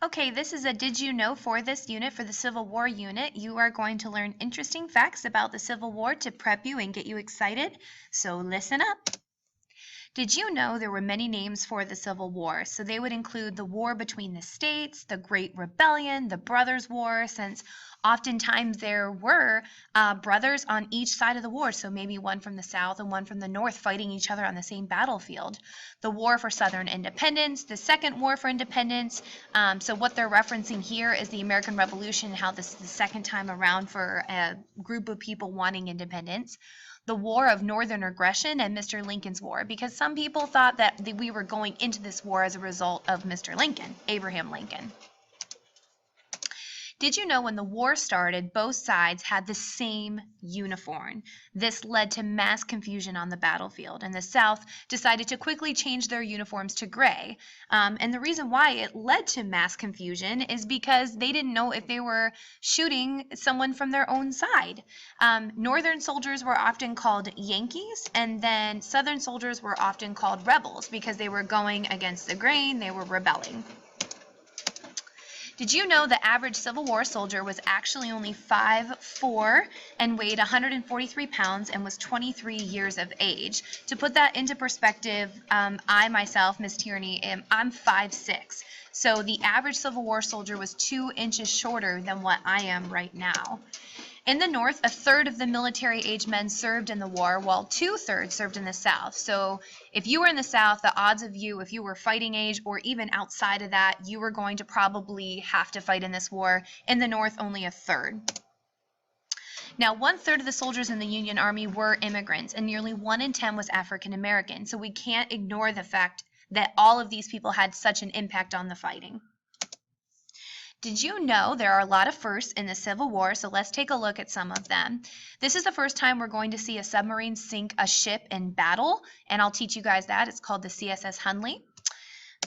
Okay, this is a Did You Know for this unit, for the Civil War unit. You are going to learn interesting facts about the Civil War to prep you and get you excited. So listen up. Did you know there were many names for the Civil War? So they would include the war between the states, the Great Rebellion, the Brothers' War, since oftentimes there were brothers on each side of the war. So maybe one from the South and one from the North fighting each other on the same battlefield. The War for Southern Independence, the Second War for Independence. So what they're referencing here is the American Revolution, how this is the second time around for a group of people wanting independence. The War of Northern Aggression and Mr. Lincoln's War, because some people thought that we were going into this war as a result of Mr. Lincoln, Abraham Lincoln. Did you know when the war started, both sides had the same uniform? This led to mass confusion on the battlefield, and the South decided to quickly change their uniforms to gray. And the reason why it led to mass confusion is because they didn't know if they were shooting someone from their own side. Northern soldiers were often called Yankees, and then Southern soldiers were often called rebels because they were going against the grain, they were rebelling. Did you know the average Civil War soldier was actually only 5'4" and weighed 143 pounds and was 23 years of age? To put that into perspective, I myself, Miss Tierney, I'm 5'6". So the average Civil War soldier was 2 inches shorter than what I am right now. In the North, a third of the military-age men served in the war, while 2/3 served in the South. So if you were in the South, the odds of you, if you were fighting age or even outside of that, you were going to probably have to fight in this war. In the North, only a third. Now, 1/3 of the soldiers in the Union Army were immigrants, and nearly 1 in 10 was African American. So we can't ignore the fact that all of these people had such an impact on the fighting. Did you know there are a lot of firsts in the Civil War? So let's take a look at some of them. This is the first time we're going to see a submarine sink a ship in battle, and I'll teach you guys that. It's called the CSS Hunley.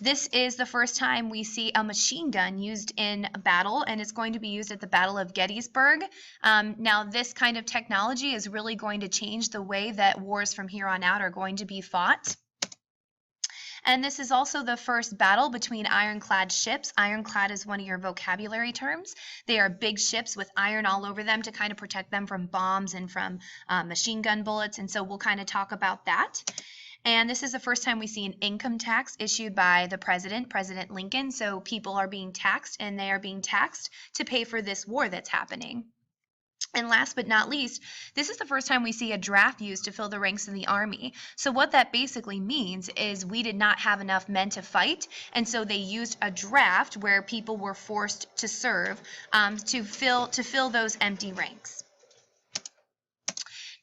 This is the first time we see a machine gun used in battle, and it's going to be used at the Battle of Gettysburg. Now, this kind of technology is really going to change the way that wars from here on out are going to be fought. And this is also the first battle between ironclad ships. Ironclad is one of your vocabulary terms. They are big ships with iron all over them to kind of protect them from bombs and from machine gun bullets. And so we'll kind of talk about that. And this is the first time we see an income tax issued by the president, President Lincoln. So people are being taxed, and they are being taxed to pay for this war that's happening. And last but not least, this is the first time we see a draft used to fill the ranks in the Army. So what that basically means is we did not have enough men to fight, and so they used a draft where people were forced to serve to fill those empty ranks.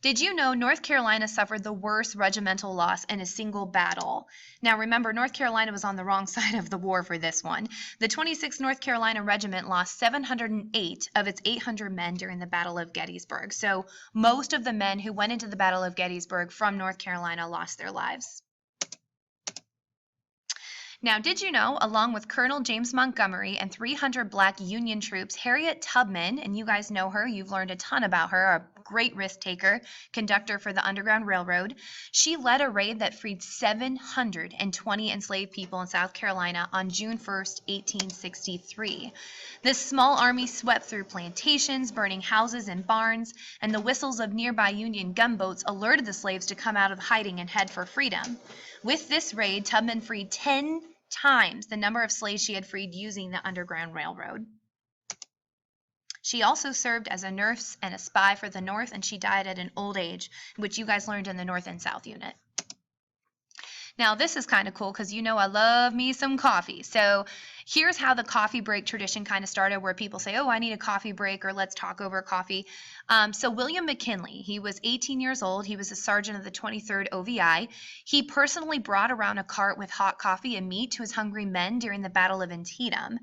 Did you know North Carolina suffered the worst regimental loss in a single battle? Now remember, North Carolina was on the wrong side of the war for this one. The 26th North Carolina Regiment lost 708 of its 800 men during the Battle of Gettysburg. So most of the men who went into the Battle of Gettysburg from North Carolina lost their lives. Now, did you know, along with Colonel James Montgomery and 300 black Union troops, Harriet Tubman, and you guys know her, you've learned a ton about her, a great risk taker, conductor for the Underground Railroad, she led a raid that freed 720 enslaved people in South Carolina on June 1st, 1863. This small army swept through plantations, burning houses and barns, and the whistles of nearby Union gunboats alerted the slaves to come out of hiding and head for freedom. With this raid, Tubman freed 10 times the number of slaves she had freed using the Underground Railroad. She also served as a nurse and a spy for the North, and she died at an old age, which you guys learned in the North and South unit. Now, this is kind of cool because you know I love me some coffee. So here's how the coffee break tradition kind of started, where people say, oh, I need a coffee break, or let's talk over coffee. So William McKinley, he was 18 years old. He was a sergeant of the 23rd OVI. He personally brought around a cart with hot coffee and meat to his hungry men during the Battle of Antietam.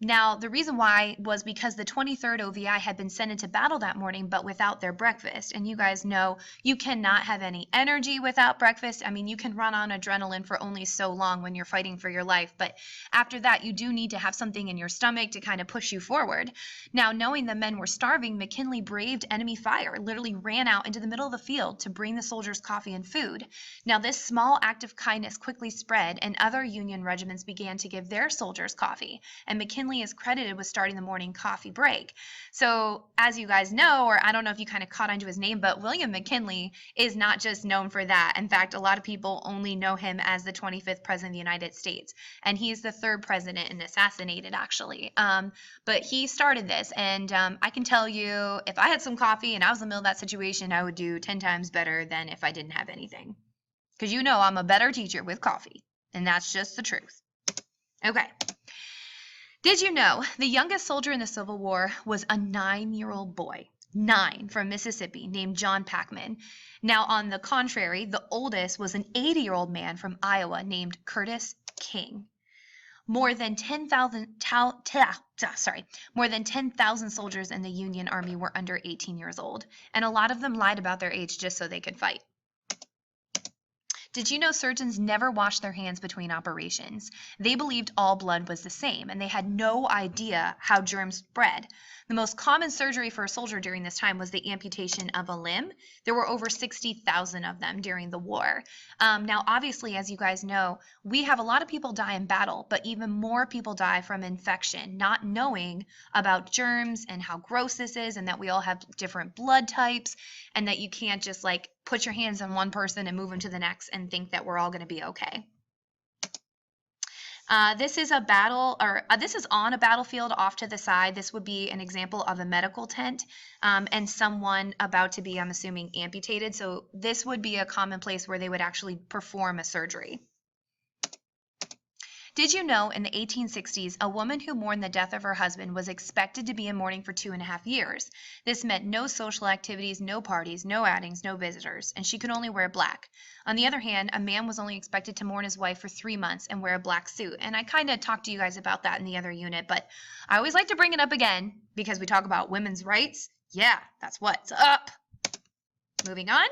Now, the reason why was because the 23rd OVI had been sent into battle that morning, but without their breakfast. And you guys know you cannot have any energy without breakfast. I mean, you can run on adrenaline for only so long when you're fighting for your life. But after that, you do need to have something in your stomach to kind of push you forward. Now, knowing the men were starving, McKinley braved enemy fire, literally ran out into the middle of the field to bring the soldiers coffee and food. Now, this small act of kindness quickly spread, and other Union regiments began to give their soldiers coffee. And McKinley is credited with starting the morning coffee break. So, as you guys know, or I don't know if you kind of caught onto his name, but William McKinley is not just known for that. In fact, a lot of people only know him as the 25th president of the United States, and he's the third president and assassinated, actually. But he started this, and I can tell you, if I had some coffee and I was in the middle of that situation, I would do 10 times better than if I didn't have anything. Because you know I'm a better teacher with coffee, and that's just the truth. Okay. Did you know the youngest soldier in the Civil War was a 9-year-old boy, 9, from Mississippi, named John Packman? Now, on the contrary, the oldest was an 80-year-old man from Iowa named Curtis King. More than 10,000 soldiers in the Union Army were under 18 years old, and a lot of them lied about their age just so they could fight. Did you know surgeons never washed their hands between operations? They believed all blood was the same, and they had no idea how germs spread. The most common surgery for a soldier during this time was the amputation of a limb. There were over 60,000 of them during the war. Now, obviously, as you guys know, we have a lot of people die in battle, but even more people die from infection, not knowing about germs and how gross this is, and that we all have different blood types, and that you can't just like put your hands on one person and move them to the next and think that we're all going to be okay. This is a battle, or this is on a battlefield off to the side. This would be an example of a medical tent and someone about to be, I'm assuming, amputated. So this would be a common place where they would actually perform a surgery. Did you know in the 1860s, a woman who mourned the death of her husband was expected to be in mourning for 2.5 years? This meant no social activities, no parties, no outings, no visitors, and she could only wear black. On the other hand, a man was only expected to mourn his wife for 3 months and wear a black suit. And I kind of talked to you guys about that in the other unit, but I always like to bring it up again because we talk about women's rights. Yeah, that's what's up. Moving on.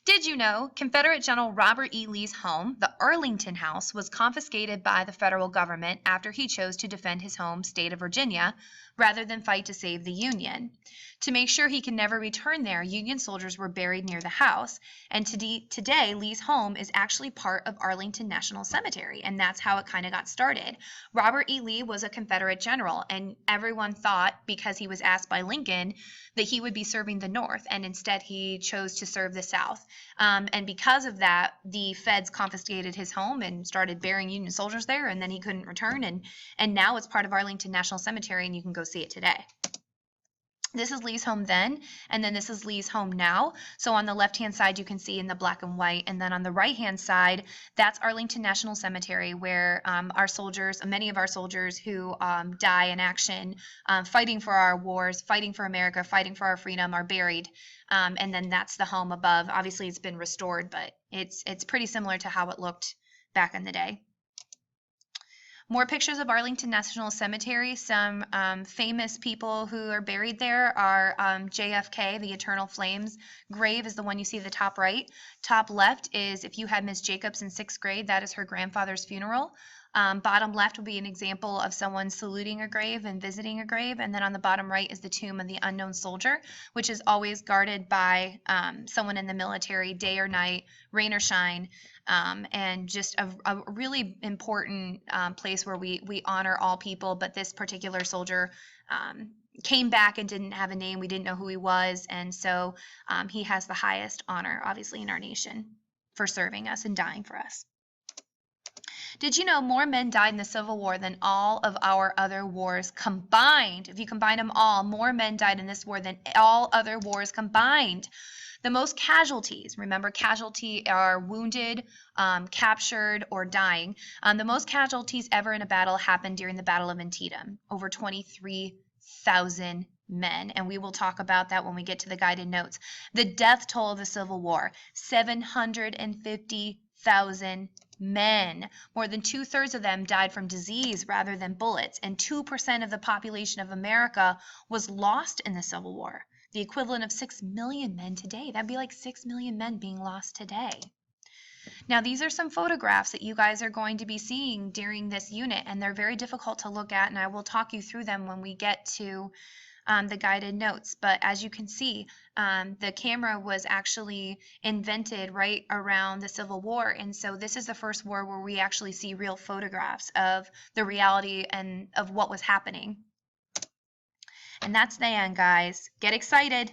Did you know Confederate General Robert E. Lee's home, the Arlington House, was confiscated by the federal government after he chose to defend his home state of Virginia rather than fight to save the Union? To make sure he can never return there, Union soldiers were buried near the house, and today Lee's home is actually part of Arlington National Cemetery, and that's how it kind of got started. Robert E. Lee was a Confederate general, and everyone thought, because he was asked by Lincoln, that he would be serving the North, and instead he chose to serve the South. And because of that, the feds confiscated his home and started burying Union soldiers there, and then he couldn't return, and now it's part of Arlington National Cemetery, and you can go see it today. This is Lee's home then, and then this is Lee's home now. So on the left-hand side, you can see in the black and white, and then on the right-hand side, that's Arlington National Cemetery, where our soldiers, many of our soldiers who die in action, fighting for our wars, fighting for America, fighting for our freedom, are buried. And then that's the home above. Obviously, it's been restored, but it's pretty similar to how it looked back in the day. More pictures of Arlington National Cemetery. Some famous people who are buried there are JFK, the Eternal Flames grave is the one you see at the top right. Top left is if you had Miss Jacobs in 6th grade, that is her grandfather's funeral. Bottom left will be an example of someone saluting a grave and visiting a grave. And then on the bottom right is the tomb of the unknown soldier, which is always guarded by someone in the military, day or night, rain or shine. And just a really important place where we honor all people. But this particular soldier came back and didn't have a name. We didn't know who he was. And so he has the highest honor, obviously, in our nation for serving us and dying for us. Did you know more men died in the Civil War than all of our other wars combined? If you combine them all, more men died in this war than all other wars combined. The most casualties, remember casualty are wounded, captured, or dying. The most casualties ever in a battle happened during the Battle of Antietam, over 23,000 men, and we will talk about that when we get to the guided notes. The death toll of the Civil War, 750,000 100,000 men. More than 2/3 of them died from disease rather than bullets, and 2% of the population of America was lost in the Civil War, the equivalent of 6 million men today. That'd be like 6 million men being lost today. Now, these are some photographs that you guys are going to be seeing during this unit, and they're very difficult to look at, and I will talk you through them when we get to the guided notes. But as you can see, the camera was actually invented right around the Civil War, and so this is the first war where we actually see real photographs of the reality and of what was happening. And that's the end, guys. Get excited.